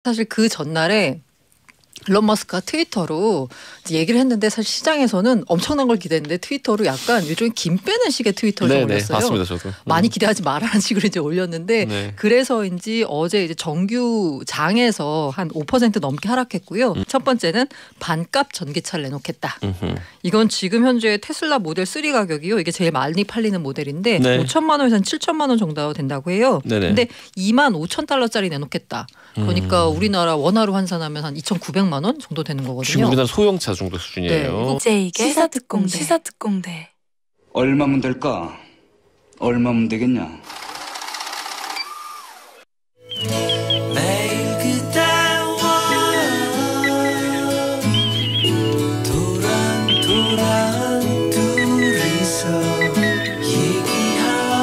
사실 그 전날에 일론 머스크가 트위터로 얘기를 했는데 사실 시장에서는 엄청난 걸 기대했는데 트위터로 약간 일종의 김 빼는 식의 트위터를 좀 올렸어요. 봤습니다, 저도. 많이 기대하지 말라는 식으로 이제 올렸는데 네. 그래서인지 어제 이제 정규 장에서 한 5% 넘게 하락했고요. 첫 번째는 반값 전기차를 내놓겠다. 이건 지금 현재 테슬라 모델 3 가격이요. 이게 제일 많이 팔리는 모델인데 네. 5천만 원에서 한 7천만 원 정도 된다고 해요. 네네. 근데 25,000달러짜리 내놓겠다. 그러니까 우리나라 원화로 환산하면 한 2,900만 원 정도 되는 거거든요. 지금 우리나라 소형차 정도 수준이에요. 네. 시사특공대. 얼마면 될까? 얼마면 되겠냐? 매일 그대와 도란도란 둘이서 얘기하고파.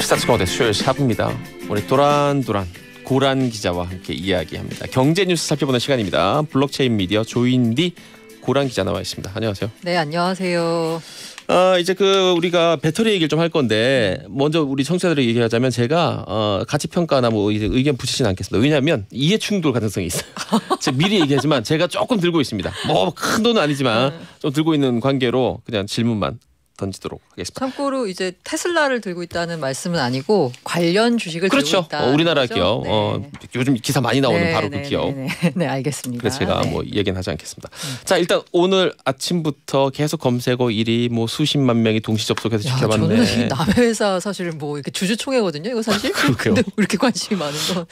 시사특공대 수요일 4부입니다. 우리 도란도란 고란 기자와 함께 이야기합니다. 경제 뉴스 살펴보는 시간입니다. 블록체인 미디어 조인디 고란 기자 나와 있습니다. 안녕하세요. 네, 안녕하세요. 이제 우리가 배터리 얘기를 좀 할 건데 먼저 우리 청취자들에게 얘기하자면 제가 가치 평가나 뭐 이제 의견 붙이지는 않겠습니다. 왜냐하면 이해 충돌 가능성이 있어요. 제가 미리 얘기하지만 제가 조금 들고 있습니다. 뭐 큰 돈은 아니지만 좀 들고 있는 관계로 그냥 질문만 던지도록 하겠습니다. 참고로 이제 테슬라를 들고 있다는 말씀은 아니고 관련 주식을 그렇죠. 들고 있다. 우리나라 거죠? 기업. 네. 요즘 기사 많이 나오는 네, 바로 네, 그 기업. 네, 알겠습니다. 그래서 제가 네. 뭐 얘기는 하지 않겠습니다. 자, 일단 오늘 아침부터 계속 검색어 1위 뭐 수십만 명이 동시 접속해서 야, 지켜봤네. 저는 이 남의 회사 사실 뭐 이렇게 주주총회거든요. 이거 사실. 그러게요. 근데 왜 이렇게 관심이 많은 건.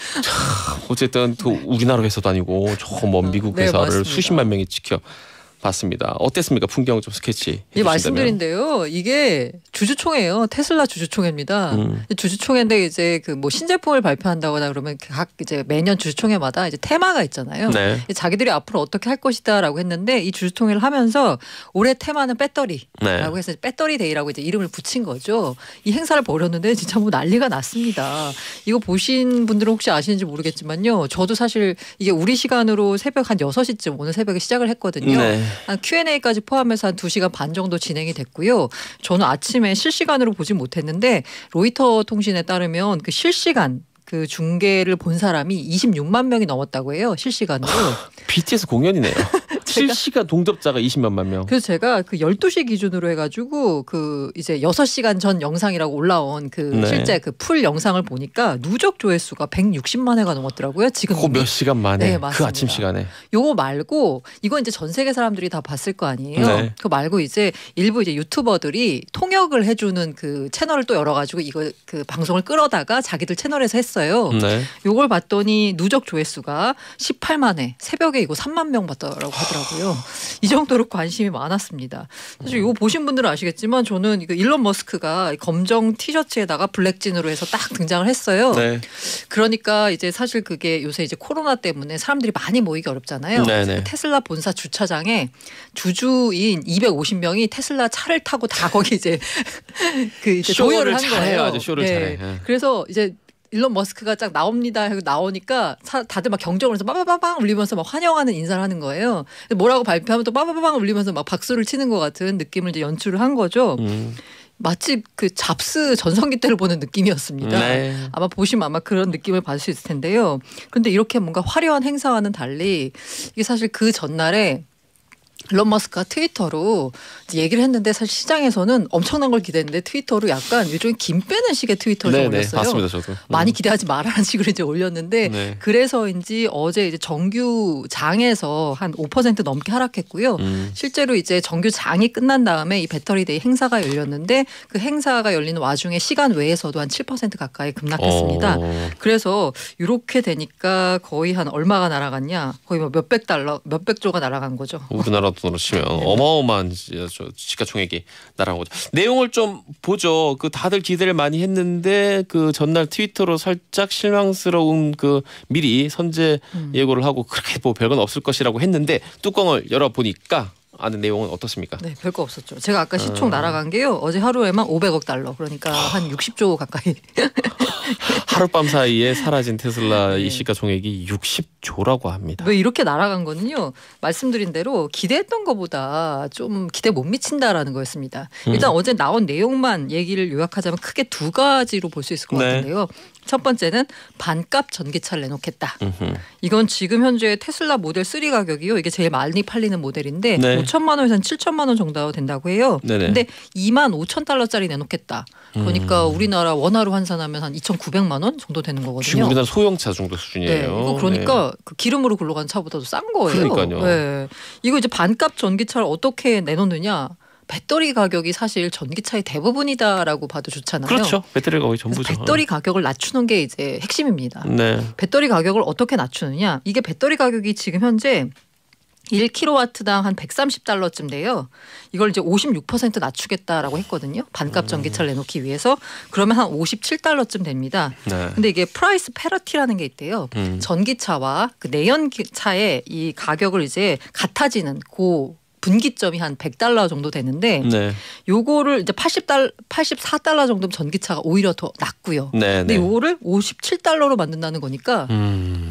어쨌든 또 우리나라 회사도 아니고 저 먼 미국 네, 회사를 맞습니다. 수십만 명이 지켜봤습니다. 어땠습니까? 풍경 좀 스케치 예, 해주신다면. 말씀드린데요. 이게 주주총회예요. 테슬라 주주총회입니다. 주주총회인데 이제 그 뭐 신제품을 발표한다거나 그러면 각 이제 매년 주주총회마다 이제 테마가 있잖아요. 네. 자기들이 앞으로 어떻게 할 것이다라고 했는데 이 주주총회를 하면서 올해 테마는 배터리라고 네. 해서 배터리 데이라고 이제 이름을 붙인 거죠. 이 행사를 벌였는데 진짜 뭐 난리가 났습니다. 이거 보신 분들은 혹시 아시는지 모르겠지만요. 저도 사실 이게 우리 시간으로 새벽 한 6시쯤 오늘 새벽에 시작을 했거든요. 네. 한 Q&A까지 포함해서 한 2시간 반 정도 진행이 됐고요. 저는 아침에 실시간으로 보지 못했는데 로이터 통신에 따르면 그 실시간 그 중계를 본 사람이 26만 명이 넘었다고 해요. 실시간으로. BTS 공연이네요. 실시간 동접자가 20만 명. 그래서 제가 그 12시 기준으로 해가지고 그 이제 6시간 전 영상이라고 올라온 그 네. 실제 그 풀 영상을 보니까 누적 조회수가 160만 회가 넘었더라고요. 지금 그 몇 시간 만에 네, 그 맞습니다. 아침 시간에. 요거 말고 이건 이제 전 세계 사람들이 다 봤을 거 아니에요. 네. 그거 말고 이제 일부 이제 유튜버들이 통역을 해주는 그 채널을 또 열어가지고 이거 그 방송을 끌어다가 자기들 채널에서 했어요. 네. 요걸 봤더니 누적 조회수가 18만 회, 새벽에 이거 3만 명 봤다라고 하더라고요. 이 정도로 관심이 많았습니다. 사실 이거 보신 분들은 아시겠지만 저는 이거 일론 머스크가 검정 티셔츠에다가 블랙진으로 해서 딱 등장을 했어요. 네. 그러니까 이제 사실 그게 요새 이제 코로나 때문에 사람들이 많이 모이기 어렵잖아요. 네네. 테슬라 본사 주차장에 주주인 250명이 테슬라 차를 타고 다 거기 이제 그 이제 조열을 한 잘해요. 거예요. 아주 쇼를 잘해. 예. 그래서 이제 일론 머스크가 딱 나옵니다 하고 나오니까 다들 막 경적을 해서 빠바바방 울리면서 막 환영하는 인사를 하는 거예요. 뭐라고 발표하면 또 빠바바방 울리면서 막 박수를 치는 것 같은 느낌을 이제 연출을 한 거죠. 마치 그 잡스 전성기 때를 보는 느낌이었습니다. 네. 아마 보시면 아마 그런 느낌을 받을 수 있을 텐데요. 그런데 이렇게 뭔가 화려한 행사와는 달리 이게 사실 그 전날에 일론 머스크가 트위터로 얘기를 했는데 사실 시장에서는 엄청난 걸 기대했는데 트위터로 약간 일종의 김 빼는 식의 트위터를 좀 올렸어요. 봤습니다, 저도. 많이 기대하지 말라는 식으로 이제 올렸는데 네. 그래서인지 어제 이제 정규 장에서 한 5% 넘게 하락했고요. 실제로 이제 정규 장이 끝난 다음에 이 배터리 데이 행사가 열렸는데 그 행사가 열리는 와중에 시간 외에서도 한 7% 가까이 급락했습니다. 그래서 이렇게 되니까 거의 한 얼마가 날아갔냐? 거의 뭐 몇백 달러, 몇백 조가 날아간 거죠. 우리나라 돈으로 치면 어마어마한 시가총액이 날아간 거죠. 내용을 좀 보죠. 그 다들 기대를 많이 했는데 그 전날 트위터로 살짝 실망스러운 그 미리 선제 예고를 하고 그렇게 뭐 별건 없을 것이라고 했는데 뚜껑을 열어보니까 아는 내용은 어떻습니까? 네, 별거 없었죠. 제가 아까 시총 날아간 게요. 어제 하루에만 500억 달러. 그러니까 한 60조 가까이. 하룻밤 사이에 사라진 테슬라 네. 이 시가총액이 60조라고 합니다. 왜 이렇게 날아간 거는요. 말씀드린 대로 기대했던 것보다 좀 기대 못 미친다라는 거였습니다. 일단 어제 나온 내용만 얘기를 요약하자면 크게 두 가지로 볼 수 있을 것 네. 같은데요. 첫 번째는 반값 전기차를 내놓겠다. 음흠. 이건 지금 현재 테슬라 모델 3 가격이요. 이게 제일 많이 팔리는 모델인데 네. 5천만 원에서 7천만 원 정도 된다고 해요. 네네. 근데 2만 5천 달러짜리 내놓겠다. 그러니까 우리나라 원화로 환산하면 한 2,900만 원 정도 되는 거거든요. 지금 우리나라 소형차 정도 수준이에요. 네, 이거 그러니까 그 기름으로 굴러가는 차보다도 싼 거예요. 그러니까요. 네. 이거 이제 반값 전기차를 어떻게 내놓느냐? 배터리 가격이 사실 전기차의 대부분이다라고 봐도 좋잖아요. 그렇죠. 배터리가 거의 전부죠. 배터리 가격을 낮추는 게 이제 핵심입니다. 네. 배터리 가격을 어떻게 낮추느냐? 이게 배터리 가격이 지금 현재 1kW당 한 130달러쯤 돼요. 이걸 이제 56% 낮추겠다라고 했거든요. 반값 전기차를 내놓기 위해서. 그러면 한 57달러쯤 됩니다. 네. 근데 이게 프라이스 패러티라는 게 있대요. 전기차와 그 내연차의 이 가격을 이제 같아지는 그 분기점이 한 100달러 정도 되는데 네. 요거를 이제 84달러 정도면 전기차가 오히려 더 낮고요. 네. 근데 네. 요거를 57달러로 만든다는 거니까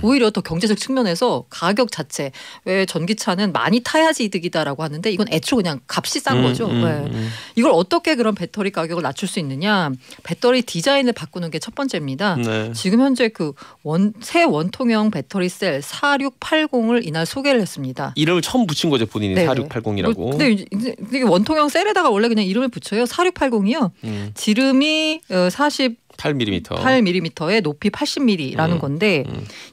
오히려 더 경제적 측면에서 가격 자체 왜 전기차는 많이 타야지 이득이다라고 하는데 이건 애초 그냥 값이 싼 거죠. 네. 이걸 어떻게 그런 배터리 가격을 낮출 수 있느냐? 배터리 디자인을 바꾸는 게 첫 번째입니다. 네. 지금 현재 그 새 원통형 배터리 셀 4680을 이날 소개를 했습니다. 이름을 처음 붙인 거죠 본인이 네네. 4680이라고. 근데 이제 이게 원통형 셀에다가 원래 그냥 이름을 붙여요. 4680이요. 지름이 8mm. 48mm에 높이 80mm라는 건데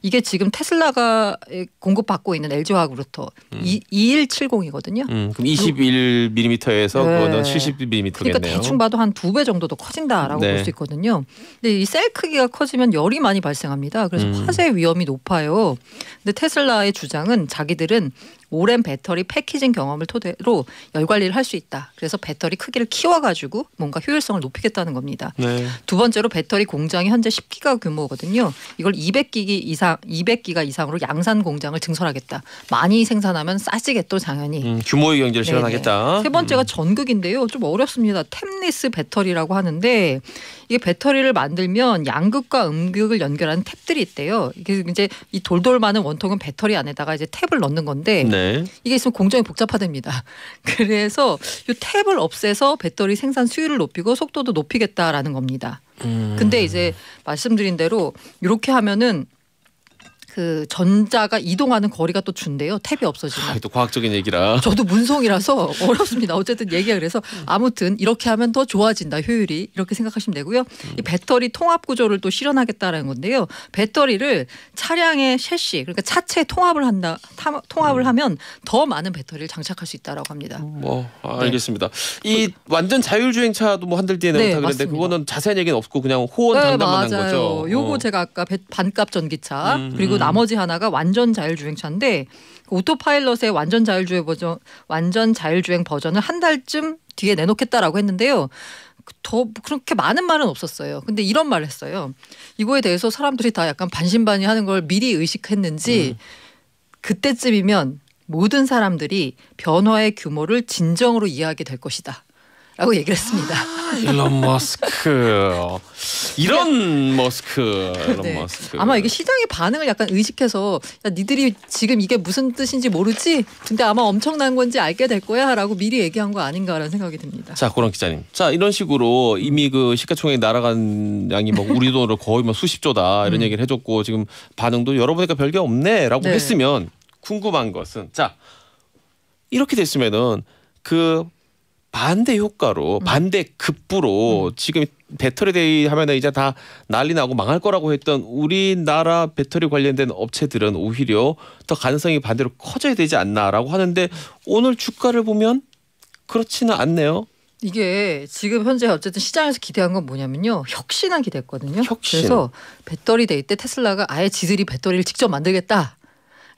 이게 지금 테슬라가 공급받고 있는 LG화학으로부터 2170이거든요. 그럼 21mm에서 네. 그거는 70mm겠네요. 그러니까 대충 봐도 한 2배 정도 더 커진다라고 네. 볼 수 있거든요. 근데 이 셀 크기가 커지면 열이 많이 발생합니다. 그래서 화재 위험이 높아요. 근데 테슬라의 주장은 자기들은 오랜 배터리 패키징 경험을 토대로 열 관리를 할 수 있다. 그래서 배터리 크기를 키워가지고 뭔가 효율성을 높이겠다는 겁니다. 네. 두 번째로 배터리 공장이 현재 10기가 규모거든요. 이걸 200기가 이상으로 양산 공장을 증설하겠다. 많이 생산하면 싸지게 또 당연히. 규모의 경제를 네네. 실현하겠다. 세 번째가 전극인데요. 좀 어렵습니다. 탭리스 배터리라고 하는데 이게 배터리를 만들면 양극과 음극을 연결하는 탭들이 있대요. 이게 이제 이 돌돌 많은 원통은 배터리 안에다가 이제 탭을 넣는 건데 네. 이게 있으면 공정이 복잡하답니다. 그래서 이 탭을 없애서 배터리 생산 수율을 높이고 속도도 높이겠다라는 겁니다. 근데 이제 말씀드린 대로 이렇게 하면은 그 전자가 이동하는 거리가 또 준대요. 탭이 없어지면. 또 과학적인 얘기라. 저도 문송이라서 어렵습니다. 어쨌든 얘기가 그래서 아무튼 이렇게 하면 더 좋아진다 효율이 이렇게 생각하시면 되고요. 이 배터리 통합 구조를 또 실현하겠다라는 건데요. 배터리를 차량의 셰시 그러니까 차체 통합을 하면 더 많은 배터리를 장착할 수 있다라고 합니다. 알겠습니다. 이 완전 자율주행차도 뭐 한 달 뒤에 네, 나온다 그랬는데 맞습니다. 그거는 자세한 얘기는 없고 그냥 호언 장담만 한 거죠. 요거 제가 아까 반값 전기차 그리고 나머지 하나가 완전 자율주행차인데 오토파일럿의 완전 자율주행 버전을 한 달쯤 뒤에 내놓겠다라고 했는데요. 더 그렇게 많은 말은 없었어요. 근데 이런 말을 했어요. 이거에 대해서 사람들이 다 약간 반신반의하는 걸 미리 의식했는지 그때쯤이면 모든 사람들이 변화의 규모를 진정으로 이해하게 될 것이다. 라고 얘기를 했습니다. 일론 머스크. 이런 머스크. 네. 아마 이게 시장의 반응을 약간 의식해서 야, 니들이 지금 이게 무슨 뜻인지 모르지? 근데 아마 엄청난 건지 알게 될 거야 라고 미리 얘기한 거 아닌가라는 생각이 듭니다. 자, 고런 기자님. 자, 이런 식으로 이미 그 시가총액 날아간 양이 뭐 우리 돈으로 거의 뭐 수십조다 이런 얘기를 해줬고 지금 반응도 열어보니까 별게 없네라고 네. 했으면 궁금한 것은 자, 이렇게 됐으면은 그 반대 효과로 반대 급부로 지금 배터리 데이 하면 이제 다 난리 나고 망할 거라고 했던 우리나라 배터리 관련된 업체들은 오히려 더 가능성이 반대로 커져야 되지 않나라고 하는데 오늘 주가를 보면 그렇지는 않네요. 이게 지금 현재 어쨌든 시장에서 기대한 건 뭐냐면요. 혁신을 기대했거든요. 혁신. 그래서 배터리 데이 때 테슬라가 아예 지들이 배터리를 직접 만들겠다.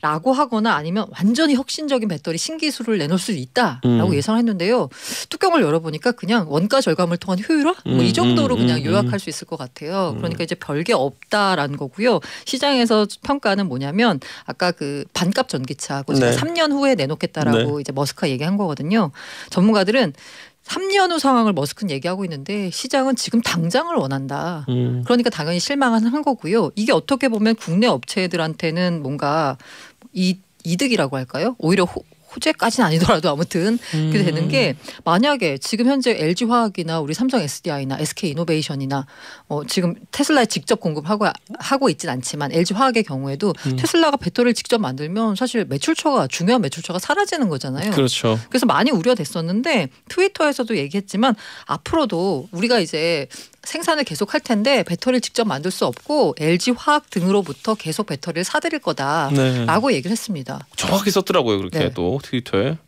라고 하거나 아니면 완전히 혁신적인 배터리 신기술을 내놓을 수 있다라고 예상을 했는데요. 뚜껑을 열어보니까 그냥 원가 절감을 통한 효율화? 뭐 이 정도로 그냥 요약할 수 있을 것 같아요. 그러니까 이제 별게 없다라는 거고요. 시장에서 평가는 뭐냐면 아까 그 반값 전기차, 그 네. 3년 후에 내놓겠다라고 네. 이제 머스크가 얘기한 거거든요. 전문가들은 3년 후 상황을 머스크는 얘기하고 있는데 시장은 지금 당장을 원한다. 그러니까 당연히 실망한 거고요. 이게 어떻게 보면 국내 업체들한테는 뭔가 이득이라고 할까요? 오히려 호재까지는 아니더라도 아무튼 그렇게 되는 게 만약에 지금 현재 LG화학이나 우리 삼성 SDI나 SK이노베이션이나 지금 테슬라에 직접 공급하고 있진 않지만 LG화학의 경우에도 테슬라가 배터리를 직접 만들면 사실 중요한 매출처가 사라지는 거잖아요. 그렇죠. 그래서 많이 우려됐었는데 트위터에서도 얘기했지만 앞으로도 우리가 이제 생산을 계속 할 텐데 배터리를 직접 만들 수 없고 LG화학 등으로부터 계속 배터리를 사들일 거다라고 얘기를 했습니다. 정확히 썼더라고요. 그렇게 네. 또 트위터에.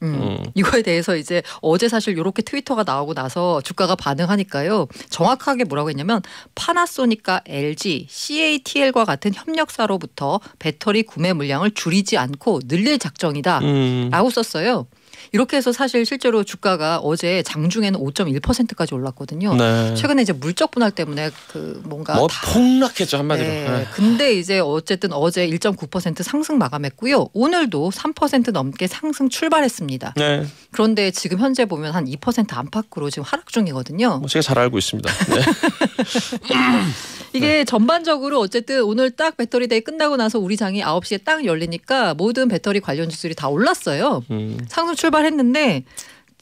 이거에 대해서 이제 어제 사실 이렇게 트위터가 나오고 나서 주가가 반응하니까요. 정확하게 뭐라고 했냐면 파나소닉과 LG, CATL과 같은 협력사로부터 배터리 구매 물량을 줄이지 않고 늘릴 작정이다라고 썼어요. 이렇게 해서 사실 실제로 주가가 어제 장중에는 5.1%까지 올랐거든요. 네. 최근에 이제 물적 분할 때문에 그 뭔가 폭락했죠 한마디로. 네. 근데 이제 어쨌든 어제 1.9% 상승 마감했고요. 오늘도 3% 넘게 상승 출발했습니다. 네. 그런데 지금 현재 보면 한 2% 안팎으로 지금 하락 중이거든요. 제가 잘 알고 있습니다. 네. 이게 전반적으로 어쨌든 오늘 딱 배터리데이 끝나고 나서 우리 장이 9시에 딱 열리니까 모든 배터리 관련 지수들이 다 올랐어요. 상승 출발했는데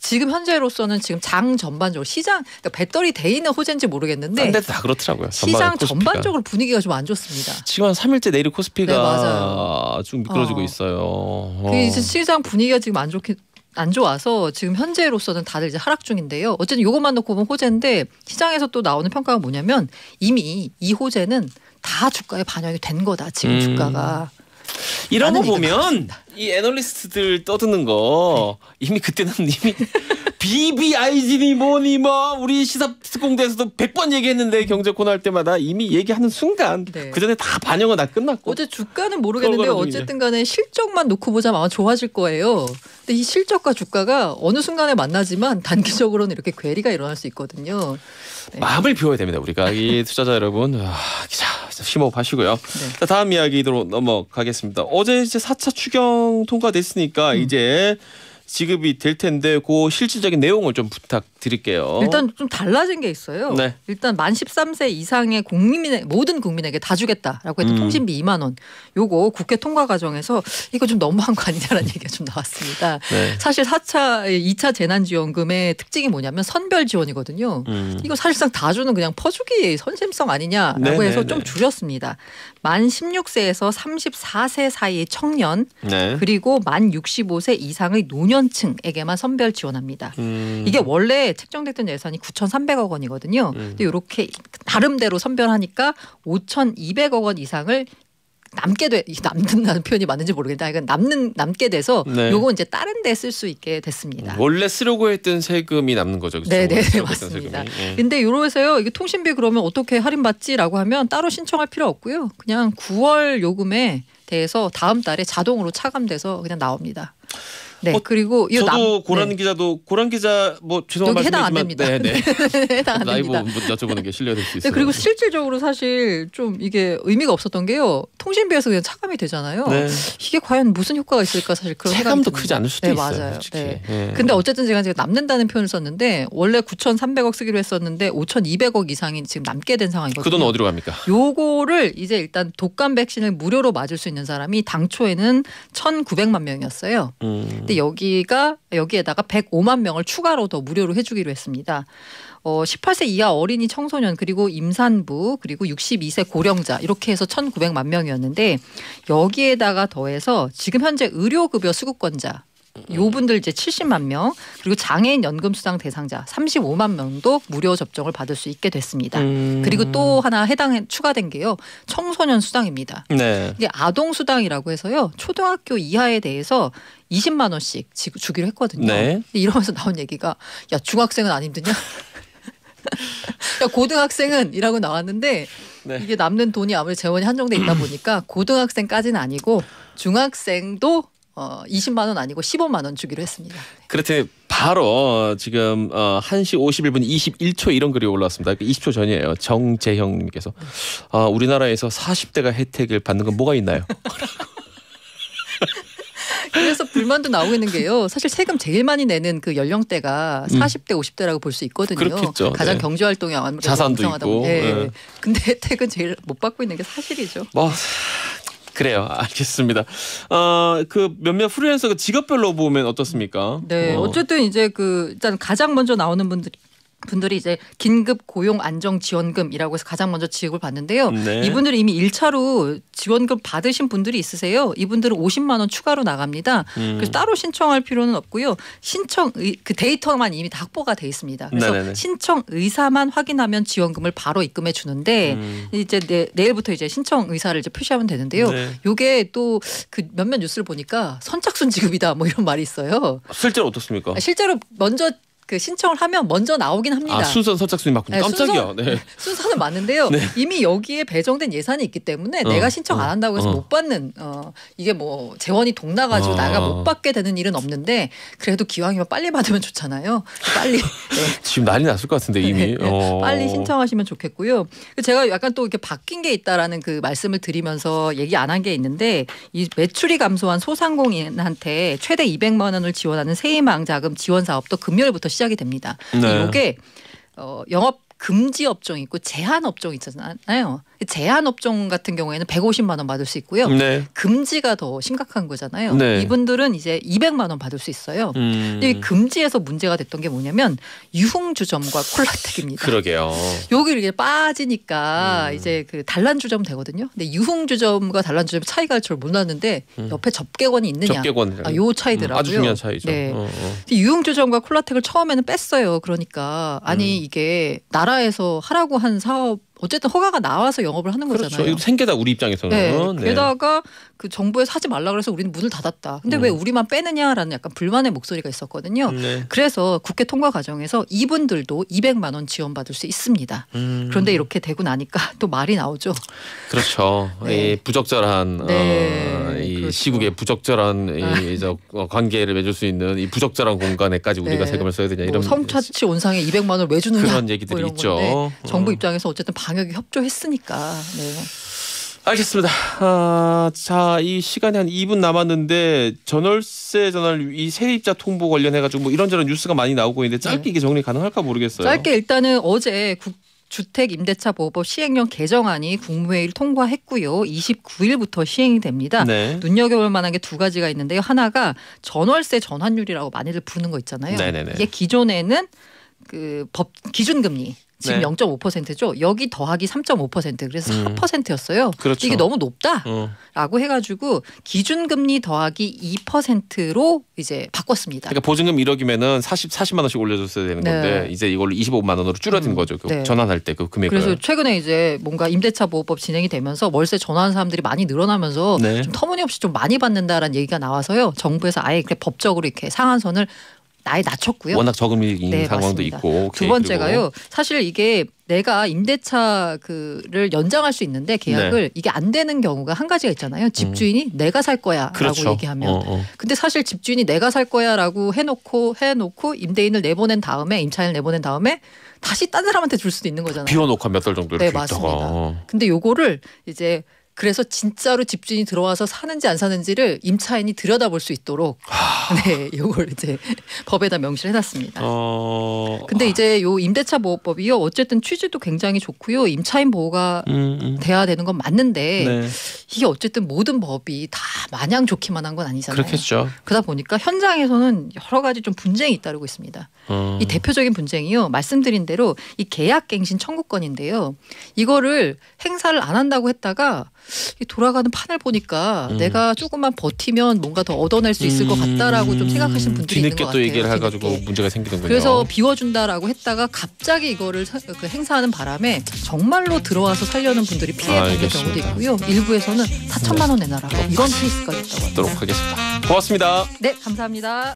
지금 현재로서는 지금 장 전반적으로 시장 그러니까 배터리 데이는 호재인지 모르겠는데 딴 데도 다 그렇더라고요. 시장 코스피가. 전반적으로 분위기가 좀 안 좋습니다. 지금 한 3일째 내일 코스피가 네, 맞아요. 좀 미끄러지고 있어요. 그 이제 시장 분위기가 지금 안 좋아서 지금 현재로서는 다들 이제 하락 중인데요. 어쨌든 이것만 놓고 보면 호재인데 시장에서 또 나오는 평가가 뭐냐면 이미 이 호재는 다 주가에 반영이 된 거다. 지금 주가가. 이런 거 라는 얘기가 보면 나왔습니다. 이 애널리스트들 떠드는 거 이미 그때는 이미 BBIG니 뭐니 뭐 우리 시사특공대에서도 100번 얘기했는데 경제 코너 할 때마다 이미 얘기하는 순간 네. 그 전에 다 반영은 다 끝났고. 어제 주가는 모르겠는데 그런 거는 어쨌든 간에 실적만 놓고 보자면 아마 좋아질 거예요. 근데 이 실적과 주가가 어느 순간에 만나지만 단기적으로는 이렇게 괴리가 일어날 수 있거든요. 네. 마음을 비워야 됩니다. 우리가 이 투자자 여러분 기자 심호흡하시고요. 네. 자, 다음 이야기로 넘어가겠습니다. 어제 이제 4차 추경 통과됐으니까 이제 지급이 될 텐데 그 실질적인 내용을 좀 부탁드릴게요. 일단 좀 달라진 게 있어요. 네. 일단 만 13세 이상의 모든 국민에게 다 주겠다라고 했던 통신비 2만 원. 요거 국회 통과 과정에서 이거 좀 너무한 거 아니냐라는 얘기가 좀 나왔습니다. 네. 사실 2차 재난지원금의 특징이 뭐냐면 선별 지원이거든요. 이거 사실상 다 주는 그냥 퍼주기 선심성 아니냐라고 네, 해서 네, 좀 네. 줄였습니다. 만 16세에서 34세 사이의 청년 네. 그리고 만 65세 이상의 노년층에게만 선별 지원합니다. 이게 원래 책정됐던 예산이 9,300억 원이거든요. 근데 이렇게 나름대로 선별하니까 5,200억 원 이상을 남는다는 표현이 맞는지 모르겠다. 이건 남게 돼서 네. 요거 이제 다른 데 쓸 수 있게 됐습니다. 원래 쓰려고 했던 세금이 남는 거죠. 그렇죠? 네네 쓰려고 했던 맞습니다. 세금이. 예. 근데 이러면서요 이게 통신비 그러면 어떻게 할인받지라고 하면 따로 신청할 필요 없고요. 그냥 9월 요금에 대해서 다음 달에 자동으로 차감돼서 그냥 나옵니다. 네 그리고 이 저도 고란 기자도 고란 기자 뭐 죄송한 여기 해당 안 말씀이지만 됩니다. 네네. 해당 안 라이브 됩니다. 여쭤보는 게 실례될 수 네, 있어요. 그리고 실질적으로 사실 좀 이게 의미가 없었던 게요. 통신비에서 그냥 차감이 되잖아요. 네. 이게 과연 무슨 효과가 있을까 사실 그런 체감도 생각이 크지 않을 수도 네, 있어요. 맞아요. 솔직히. 네. 예. 근데 어쨌든 제가 지금 남는다는 표현을 썼는데 원래 9,300억 쓰기로 했었는데 5,200억 이상이 지금 남게 된 상황이거든요. 그 돈 어디로 갑니까? 요거를 이제 일단 독감 백신을 무료로 맞을 수 있는 사람이 당초에는 1,900만 명이었어요. 근데 여기에다가 105만 명을 추가로 더 무료로 해주기로 했습니다. 18세 이하 어린이 청소년 그리고 임산부 그리고 62세 고령자 이렇게 해서 1,900만 명이었는데 여기에다가 더해서 지금 현재 의료급여 수급권자 요 분들 이제 70만 명 그리고 장애인 연금 수당 대상자 35만 명도 무료 접종을 받을 수 있게 됐습니다. 그리고 또 하나 추가된 게요. 청소년 수당입니다. 네. 이게 아동 수당이라고 해서요. 초등학교 이하에 대해서 20만 원씩 주기로 했거든요. 네. 근데 이러면서 나온 얘기가 야 중학생은 안 힘드냐? 야 고등학생은 이라고 나왔는데 네. 이게 남는 돈이 아무래도 재원이 한정돼 있다 보니까 고등학생까지는 아니고 중학생도 20만 원 아니고 15만 원 주기로 했습니다. 그렇더니 바로 지금 1시 51분 21초 이런 글이 올라왔습니다. 20초 전이에요. 정재형님께서 우리나라에서 40대가 혜택을 받는 건 뭐가 있나요? 그래서 불만도 나오고 있는 게요. 사실 세금 제일 많이 내는 그 연령대가 40대, 50대라고 볼 수 있거든요. 그렇겠죠. 가장 네. 경제 활동이 아무래도 자산도 왕성하다 있고. 보니. 네. 네. 근데 혜택은 제일 못 받고 있는 게 사실이죠. 뭐 그래요. 알겠습니다. 그 몇몇 프리랜서 그 직업별로 보면 어떻습니까? 네, 어쨌든 이제 그 일단 가장 먼저 나오는 분들이 이제 긴급 고용 안정 지원금이라고 해서 가장 먼저 지급을 받는데요. 네. 이분들이 이미 1차로 지원금 받으신 분들이 있으세요. 이분들은 50만 원 추가로 나갑니다. 그래서 따로 신청할 필요는 없고요. 그 데이터만 이미 다 확보가 돼 있습니다. 그래서 네네네. 신청 의사만 확인하면 지원금을 바로 입금해 주는데 이제 내일부터 이제 신청 의사를 이제 표시하면 되는데요. 네. 요게 또 그 몇몇 뉴스를 보니까 선착순 지급이다 뭐 이런 말이 있어요. 실제로 어떻습니까? 실제로 먼저 그 신청을 하면 먼저 나오긴 합니다. 아, 순선 선착순이 맞군요. 네, 깜짝이야. 네. 순서는 맞는데요. 네. 이미 여기에 배정된 예산이 있기 때문에 내가 신청 안 한다고 해서 못 받는 이게 뭐 재원이 동나가지고 나가 못 받게 되는 일은 없는데 그래도 기왕이면 빨리 받으면 좋잖아요. 빨리 네. 지금 난리 났을 것 같은데 이미. 빨리 신청하시면 좋겠고요. 제가 약간 또 이렇게 바뀐 게 있다라는 그 말씀을 드리면서 얘기 안 한 게 있는데 이 매출이 감소한 소상공인한테 최대 200만 원을 지원하는 세희망 자금 지원 사업도 금요일부터 시작이 됩니다. 네. 이게 영업 금지 업종 있고 제한 업종 있잖아요. 제한 업종 같은 경우에는 150만 원 받을 수 있고요. 네. 금지가 더 심각한 거잖아요. 네. 이분들은 이제 200만 원 받을 수 있어요. 근데 이 금지에서 문제가 됐던 게 뭐냐면 유흥주점과 콜라텍입니다. 그러게요. 여기 이렇게 빠지니까 이제 그 단란주점 되거든요. 근데 유흥주점과 단란주점 차이가 할 줄 몰랐는데 옆에 접객원이 있느냐. 접객원. 요 차이더라고요. 아주 중요한 차이죠. 네. 유흥주점과 콜라텍을 처음에는 뺐어요. 그러니까 아니 이게 나라에서 하라고 한 사업 어쨌든 허가가 나와서 영업을 하는 그렇죠. 거잖아요. 이거 생계다 우리 입장에서는. 네. 게다가 그 정부에서 하지 말라 그래서 우리는 문을 닫았다. 근데 왜 우리만 빼느냐라는 약간 불만의 목소리가 있었거든요. 네. 그래서 국회 통과 과정에서 이분들도 200만 원 지원받을 수 있습니다. 그런데 이렇게 되고 나니까 또 말이 나오죠. 그렇죠. 네. 이 부적절한 네. 이 그렇죠. 시국에 부적절한 관계를 맺을 수 있는 이 부적절한 공간에까지 우리가 네. 세금을 써야 되냐 이런 성차치 온상에 200만 원을 왜 주느냐 그런 얘기들이 이런 있죠. 건데 정부 입장에서 어쨌든 방역에 협조했으니까. 네. 알겠습니다. 자, 이 시간이 한 2분 남았는데 전월세 전환 이 세입자 통보 관련해 가지고 뭐 이런저런 뉴스가 많이 나오고 있는데 짧게 이게 정리 가능할까 모르겠어요. 짧게 일단은 어제 주택임대차보호법 시행령 개정안이 국무회의를 통과했고요. 29일부터 시행이 됩니다. 네. 눈여겨볼 만한 게 두 가지가 있는데요. 하나가 전월세 전환율이라고 많이들 부르는 거 있잖아요. 네네네. 이게 기존에는 그 법 기준금리 지금 네. 0.5%죠. 여기 더하기 3.5% 그래서 4%였어요. 그렇죠. 이게 너무 높다라고 해가지고 기준금리 더하기 2%로 이제 바꿨습니다. 그러니까 보증금 1억이면은 40만 원씩 올려줬어야 되는 건데 네. 이제 이걸로 25만 원으로 줄어든 거죠. 그 네. 전환할 때 그 금액을. 그래서 최근에 이제 뭔가 임대차 보호법 진행이 되면서 월세 전환하는 사람들이 많이 늘어나면서 네. 좀 터무니없이 좀 많이 받는다라는 얘기가 나와서요. 정부에서 아예 그렇게 법적으로 이렇게 상한선을 아예 낮췄고요. 워낙 저금리인 네, 상황도 맞습니다. 있고. 오케이. 두 번째가요. 사실 이게 내가 임대차 그를 연장할 수 있는데 계약을 네. 이게 안 되는 경우가 한 가지가 있잖아요. 집주인이 내가 살 거야라고 그렇죠. 얘기하면. 근데 사실 집주인이 내가 살 거야라고 해놓고 임대인을 내보낸 다음에 임차인을 내보낸 다음에 다시 딴 사람한테 줄 수도 있는 거잖아요. 비워놓고 몇 달 정도 이렇게 네, 맞습니다. 있다가. 근데 요거를 이제 그래서 진짜로 집주인이 들어와서 사는지 안 사는지를 임차인이 들여다볼 수 있도록 네, 요걸 이제 법에다 명시를 해놨습니다. 근데 이제 요 임대차 보호법이요. 어쨌든 취지도 굉장히 좋고요. 임차인 보호가 돼야 되는 건 맞는데 네. 이게 어쨌든 모든 법이 다 마냥 좋기만 한 건 아니잖아요. 그렇겠죠. 그러다 보니까 현장에서는 여러 가지 좀 분쟁이 잇따르고 있습니다. 이 대표적인 분쟁이요. 말씀드린 대로 이 계약갱신 청구권인데요. 이거를 행사를 안 한다고 했다가 이 돌아가는 판을 보니까 내가 조금만 버티면 뭔가 더 얻어낼 수 있을 것 같다라고 좀 생각하시는 분들이 있는 것 뒤늦게 같아요. 또 얘기를 해가지고 뒤늦게. 문제가 생기는군요. 그래서 비워준다라고 했다가 갑자기 이거를 그 행사하는 바람에 정말로 들어와서 살려는 분들이 피해보는 경우도 있고요. 일부에서는 4천만 원 내놔라 이런 케이스까지 있다고 합니다. 하도록 하겠습니다. 고맙습니다. 네, 감사합니다.